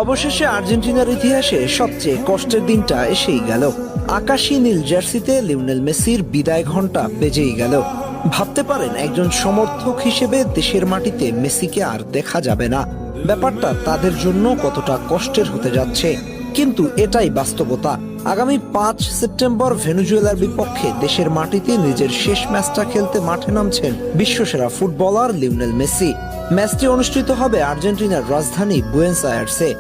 অবশেষে আর্জেন্টিনার ইতিহাসে সবচেয়ে কষ্টের দিনটা এসেই গেল। আকাশী নীল জার্সিতে লিওনেল মেসির বিদায় ঘণ্টা বেজেই গেল। ভাবতে পারেন একজন সমর্থক হিসেবে দেশের মাটিতে মেসিকে আর দেখা যাবে না। ব্যাপারটা তাদের জন্য কতটা কষ্টের হতে যাচ্ছে, কিন্তু এটাই বাস্তবতা। আগামী 5 সেপ্টেম্বর ভেনেজুয়েলার বিপক্ষে দেশের মাটিতে নিজের শেষ ম্যাচটা খেলতে মাঠে নামছেন বিশ্বসেরা ফুটবলার লিওনেল মেসি। ম্যাচটি অনুষ্ঠিত হবে আর্জেন্টিনার রাজধানী বুয়েনোস আয়ার্সে।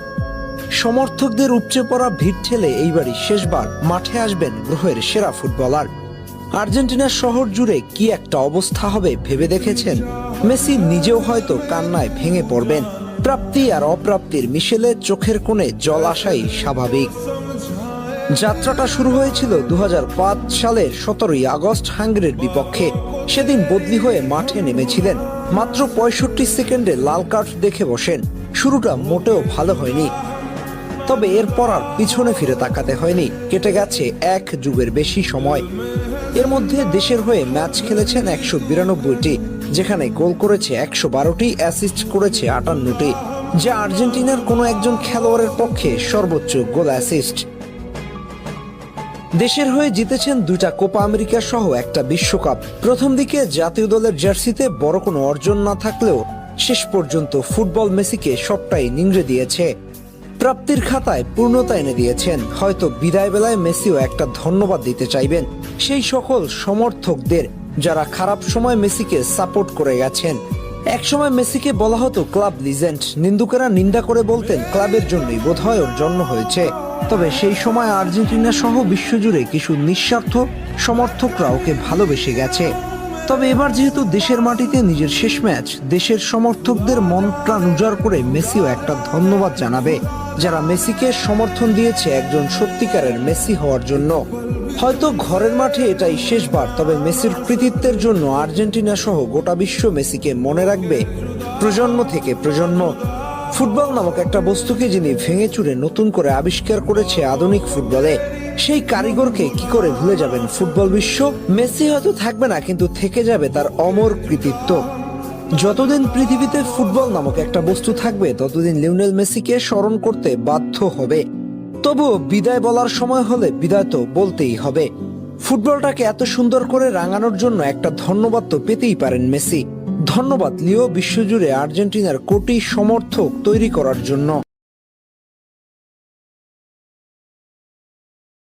সমর্থকদের উপচে পড়া ভিড় ঠেলে এইবারই শেষবার মাঠে আসবেন গ্রহের সেরা ফুটবলার। আর্জেন্টিনার শহর জুড়ে কি একটা অবস্থা হবে ভেবে দেখেছেন? মেসি নিজেও হয়তো কান্নায় ভেঙে পড়বেন। প্রাপ্তি আর অপ্রাপ্তির মিশেলে চোখের কোণে জল আসাই স্বাভাবিক। যাত্রাটা শুরু হয়েছিল 2005 সালের 17 আগস্ট হাঙ্গেরির বিপক্ষে। সেদিন বদলি হয়ে মাঠে নেমেছিলেন। মাত্র 65 সেকেন্ডে লাল কার্ড দেখে বসেন। শুরুটা মোটেও ভালো হয়নি, তবে এরপর আর পিছনে ফিরে তাকাতে হয়নি। কেটে গেছে এক যুগের বেশি সময়। এর মধ্যে দেশের হয়ে ম্যাচ খেলেছেন 192টি, যেখানে গোল করেছে 112টি, অ্যাসিস্ট করেছে 58টি, যা আর্জেন্টিনার কোনো একজন খেলোয়াড়ের পক্ষে সর্বোচ্চ গোল অ্যাসিস্ট। দেশের হয়ে জিতেছেন 2টা কোপা আমেরিকা সহ একটা বিশ্বকাপ। প্রথম দিকে জাতীয় দলের জার্সিতে বড় কোনো অর্জন না থাকলেও শেষ পর্যন্ত ফুটবল মেসিকে সবটাই নিংড়ে দিয়েছে। প্রাপ্তির খাতায় পূর্ণতা এনে দিয়েছেন। হয়তো বিদায় বেলায় মেসিও একটা ধন্যবাদ দিতে চাইবেন সেই সকল সমর্থকদের যারা খারাপ সময় মেসিকে সাপোর্ট করে গেছেন। একসময় মেসিকে বলা হতো ক্লাব লিজেন্ড। নিন্দুকেরা নিন্দা করে বলতেন ক্লাবের জন্যই বোধহয় ওর জন্ম হয়েছে। তবে সেই সময় আর্জেন্টিনা সহ বিশ্বজুড়ে কিছু নিঃস্বার্থ সমর্থকরা ওকে ভালোবেসে গেছে। তবে এবার যেহেতু দেশের মাটিতে নিজের শেষ ম্যাচ, দেশের সমর্থকদের মন প্রাণ উজাড় করে মেসিও একটা ধন্যবাদ জানাবে যারা মেসিকে সমর্থন দিয়েছে একজন সত্যিকারের মেসি হওয়ার জন্য। হয়তো ঘরের মাঠে এটাই শেষবার, তবে মেসির কৃতিত্বের জন্য আর্জেন্টিনা সহ গোটা বিশ্ব মেসিকে মনে রাখবে প্রজন্ম থেকে প্রজন্ম। ফুটবল নামক একটা বস্তুকে যিনি ভেঙে চুরে নতুন করে আবিষ্কার করেছে আধুনিক ফুটবলে, সেই কারিগরকে কি করে ভুলে যাবেন ফুটবল বিশ্ব? মেসি হয়তো থাকবে না, কিন্তু থেকে যাবে তার অমর কৃতিত্ব। যতদিন পৃথিবীতে ফুটবল নামক একটা বস্তু থাকবে, ততদিন লিওনেল মেসিকে স্মরণ করতে বাধ্য হবে। তবুও বিদায় বলার সময় হলে বিদায় তো বলতেই হবে। ফুটবলটাকে এত সুন্দর করে রাঙানোর জন্য একটা ধন্যবাদ তো পেতেই পারেন মেসি। ধন্যবাদ লিও, বিশ্বজুড়ে আর্জেন্টিনার কোটি সমর্থক তৈরি করার জন্য।